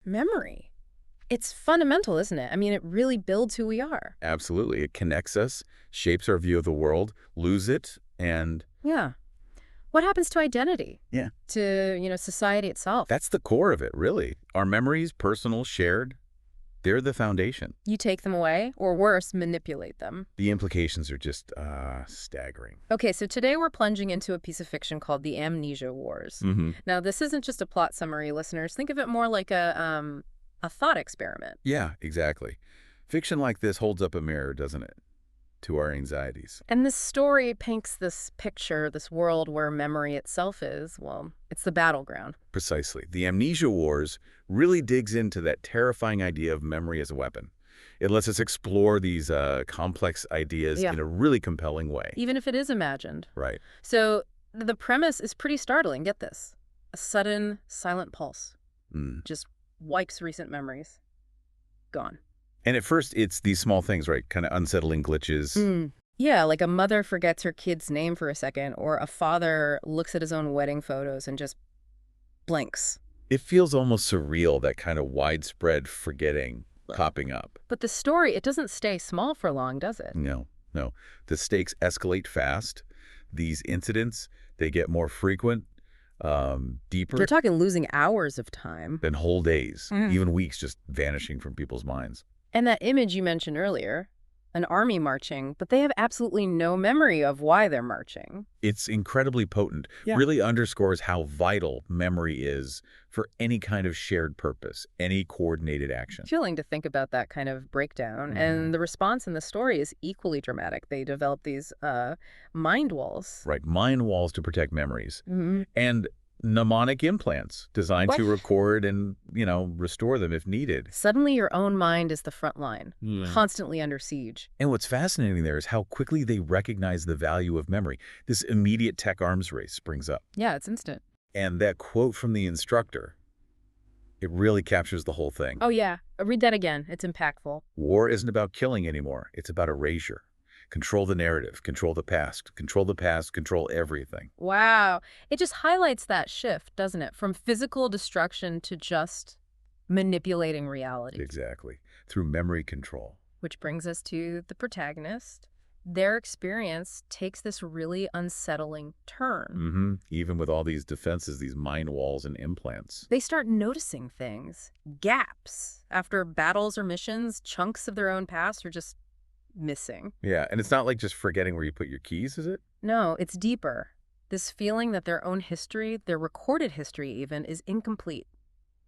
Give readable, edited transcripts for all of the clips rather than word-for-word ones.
Memory. It's fundamental, isn't it? I mean, it really builds who we are. Absolutely. It connects us, shapes our view of the world, lose it, and Yeah. What happens to identity? yeah, To, society itself? that's the core of it, really. Our memories, personal, shared, they're the foundation. You take them away, or worse, manipulate them. The implications are just staggering. Okay, so today we're plunging into a piece of fiction called The Amnesia Wars. Mm-hmm. Now, this isn't just a plot summary, listeners. Think of it more like a thought experiment. Yeah, exactly. Fiction like this holds up a mirror, doesn't it, to our anxieties. And this story paints this picture, this world where memory itself is, well, it's the battleground. Precisely. The Amnesia Wars really digs into that terrifying idea of memory as a weapon. It lets us explore these complex ideas Yeah. in a really compelling way. Even if it is imagined. Right. So the premise is pretty startling. Get this. A sudden, silent pulse. Mm. Just wipes recent memories. Gone. And at first, it's these small things, right? Kind of unsettling glitches. Yeah, like a mother forgets her kid's name for a second, or a father looks at his own wedding photos and just blinks. It feels almost surreal, that kind of widespread forgetting popping up. But the story, it doesn't stay small for long, does it? No, no. The stakes escalate fast. These incidents, they get more frequent, deeper You're talking losing hours of time. than whole days, Mm. even weeks just vanishing from people's minds. And that image you mentioned earlier, an army marching, but they have absolutely no memory of why they're marching. It's incredibly potent, Yeah. really underscores how vital memory is for any kind of shared purpose, any coordinated action. Chilling to think about that kind of breakdown. Mhm. And the response in the story is equally dramatic. They develop these mind walls. Right, mind walls to protect memories. Mm-hmm. And mnemonic implants designed to What? record and, restore them if needed. Suddenly your own mind is the front line, Mm. constantly under siege. And what's fascinating there is how quickly they recognize the value of memory. This immediate tech arms race springs up. Yeah, it's instant. And that quote from the instructor, it really captures the whole thing. Oh, yeah. Read that again. It's impactful. War isn't about killing anymore. It's about erasure. Control the narrative, control the past, control everything. Wow. It just highlights that shift, doesn't it? From physical destruction to just manipulating reality. Exactly. Through memory control. Which brings us to the protagonist. Their experience takes this really unsettling turn. Even with all these defenses, these mind walls and implants. They start noticing things, gaps. After battles or missions, chunks of their own past are just missing. Yeah, and it's not like just forgetting where you put your keys, is it? No, it's deeper. This feeling that their own history, their recorded history even, is incomplete,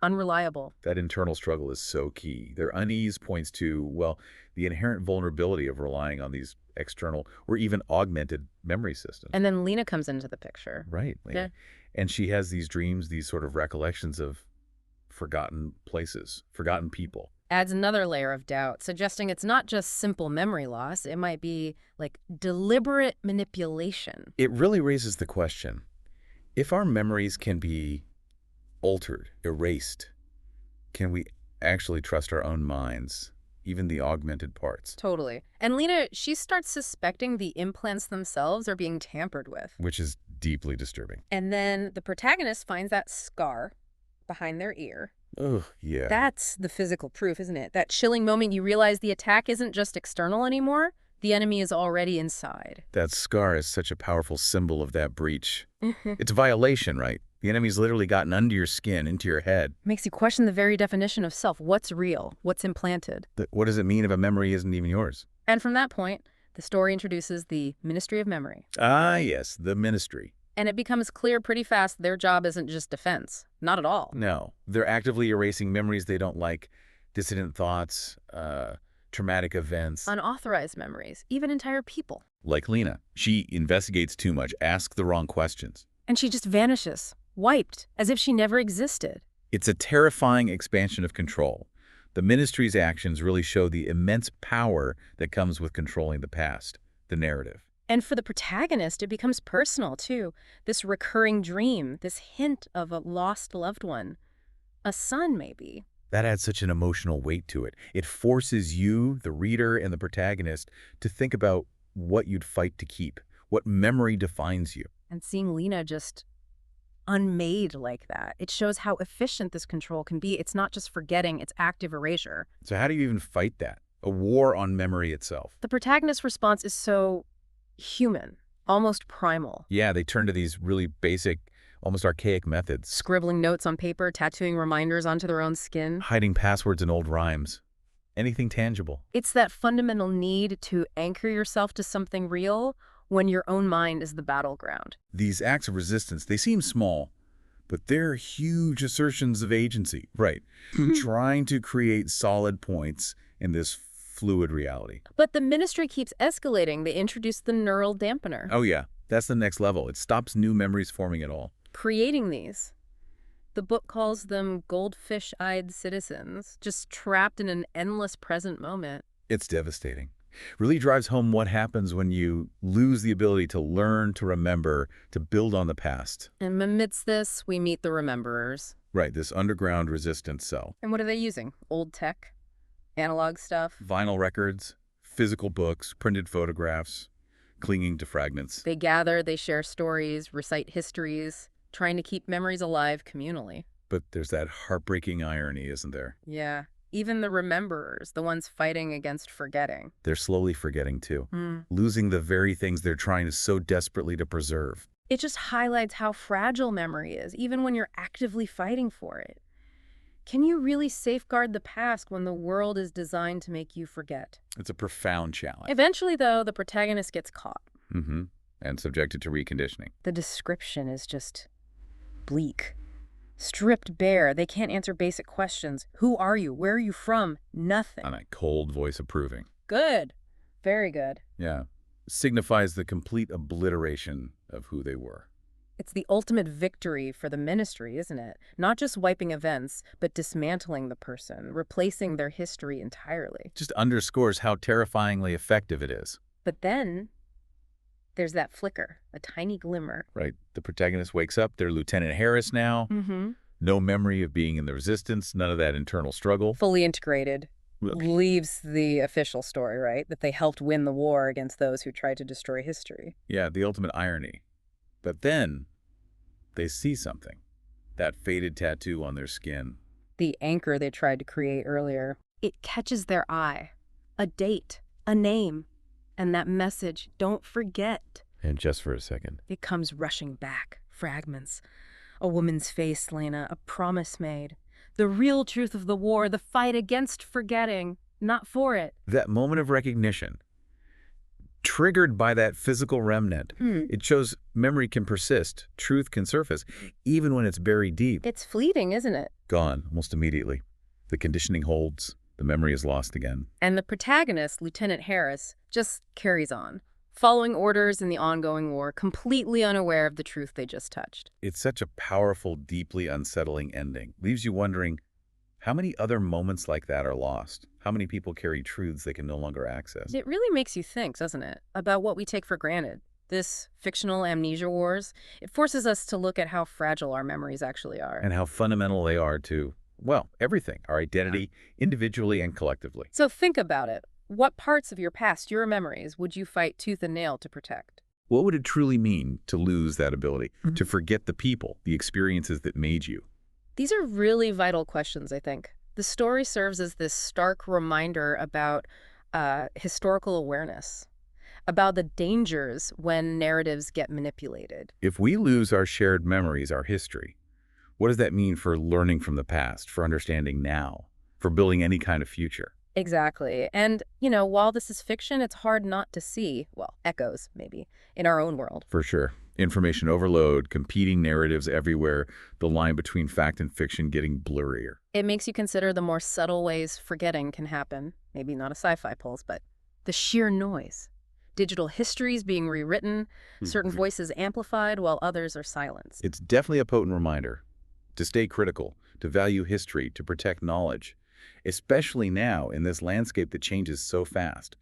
unreliable. That internal struggle is so key. Their unease points to, well, the inherent vulnerability of relying on these external or even augmented memory systems. And then Lena comes into the picture. Right. Yeah. And she has these dreams, these sort of recollections of forgotten places, forgotten people. Adds another layer of doubt, suggesting it's not just simple memory loss. It might be like deliberate manipulation. It really raises the question, if our memories can be altered, erased, can we actually trust our own minds, even the augmented parts? Totally. And Lena, she starts suspecting the implants themselves are being tampered with. Which is deeply disturbing. And then the protagonist finds that scar behind their ear. Oh, yeah. That's the physical proof, isn't it? That chilling moment you realize the attack isn't just external anymore. The enemy is already inside. That scar is such a powerful symbol of that breach. It's a violation, right? The enemy's literally gotten under your skin, into your head. Makes you question the very definition of self. What's real? What's implanted? What does it mean if a memory isn't even yours? And from that point, the story introduces the Ministry of Memory. Ah, yes, the ministry. And it becomes clear pretty fast their job isn't just defense. Not at all. No, they're actively erasing memories they don't like, dissident thoughts, traumatic events. Unauthorized memories, even entire people. Like Lena. She investigates too much, asks the wrong questions. And she just vanishes, wiped, as if she never existed. It's a terrifying expansion of control. The ministry's actions really show the immense power that comes with controlling the past, the narrative. And for the protagonist, it becomes personal, too. This recurring dream, this hint of a lost loved one. A son, maybe. That adds such an emotional weight to it. It forces you, the reader and the protagonist, to think about what you'd fight to keep, what memory defines you. And seeing Lena just unmade like that. It shows how efficient this control can be. It's not just forgetting, it's active erasure. So how do you even fight that? A war on memory itself. The protagonist's response is so human, almost primal. Yeah, they turn to these really basic, almost archaic methods. Scribbling notes on paper, tattooing reminders onto their own skin. Hiding passwords and old rhymes. Anything tangible. It's that fundamental need to anchor yourself to something real when your own mind is the battleground. These acts of resistance, they seem small, but they're huge assertions of agency. Right. Trying to create solid points in this fluid reality. But the ministry keeps escalating. They introduce the neural dampener. Oh yeah, that's the next level. It stops new memories forming at all. Creating these. The book calls them goldfish-eyed citizens, just trapped in an endless present moment. It's devastating. Really drives home what happens when you lose the ability to learn, to remember, to build on the past. And amidst this, we meet the rememberers. Right, this underground resistance cell. And what are they using? Old tech? Analog stuff? Vinyl records, physical books, printed photographs, clinging to fragments. They gather, they share stories, recite histories, trying to keep memories alive communally. But there's that heartbreaking irony, isn't there? Yeah. Even the rememberers, the ones fighting against forgetting. They're slowly forgetting too, losing the very things they're trying so desperately to preserve. It just highlights how fragile memory is, even when you're actively fighting for it. Can you really safeguard the past when the world is designed to make you forget? It's a profound challenge. Eventually, though, the protagonist gets caught. And subjected to reconditioning. The description is just bleak. Stripped bare, they can't answer basic questions. Who are you? Where are you from? Nothing. And a cold voice approving. Good. Very good. Yeah. Signifies the complete obliteration of who they were. It's the ultimate victory for the ministry, isn't it? Not just wiping events, but dismantling the person, replacing their history entirely. Just underscores how terrifyingly effective it is. But then there's that flicker, a tiny glimmer. Right. The protagonist wakes up. They're Lieutenant Harris now. No memory of being in the resistance. None of that internal struggle. Fully integrated. Leaves the official story, right? That they helped win the war against those who tried to destroy history. Yeah, the ultimate irony. But then they see something. That faded tattoo on their skin. The anchor they tried to create earlier. It catches their eye. A date, a name, and that message, don't forget. And just for a second. It comes rushing back, fragments. A woman's face, Lena, a promise made. The real truth of the war, the fight against forgetting, not for it. That moment of recognition, triggered by that physical remnant, it shows memory can persist, truth can surface, even when it's buried deep. It's fleeting, isn't it? Gone, almost immediately. The conditioning holds, the memory is lost again. And the protagonist, Lieutenant Harris, just carries on, following orders in the ongoing war, completely unaware of the truth they just touched. It's such a powerful, deeply unsettling ending. Leaves you wondering, how many other moments like that are lost? How many people carry truths they can no longer access? It really makes you think, doesn't it, about what we take for granted. This fictional Amnesia Wars, it forces us to look at how fragile our memories actually are. And how fundamental they are to, well, everything, our identity, individually and collectively. So think about it. What parts of your past, your memories, would you fight tooth and nail to protect? What would it truly mean to lose that ability, to forget the people, the experiences that made you? These are really vital questions, I think. The story serves as this stark reminder about historical awareness, about the dangers when narratives get manipulated. If we lose our shared memories, our history, what does that mean for learning from the past, for understanding now, for building any kind of future? Exactly. And, while this is fiction, it's hard not to see, well, echoes, maybe, in our own world. For sure. Information overload, competing narratives everywhere, the line between fact and fiction getting blurrier. It makes you consider the more subtle ways forgetting can happen. Maybe not a sci-fi pulse, but the sheer noise. Digital histories being rewritten, certain voices amplified while others are silenced. It's definitely a potent reminder to stay critical, to value history, to protect knowledge, especially now in this landscape that changes so fast.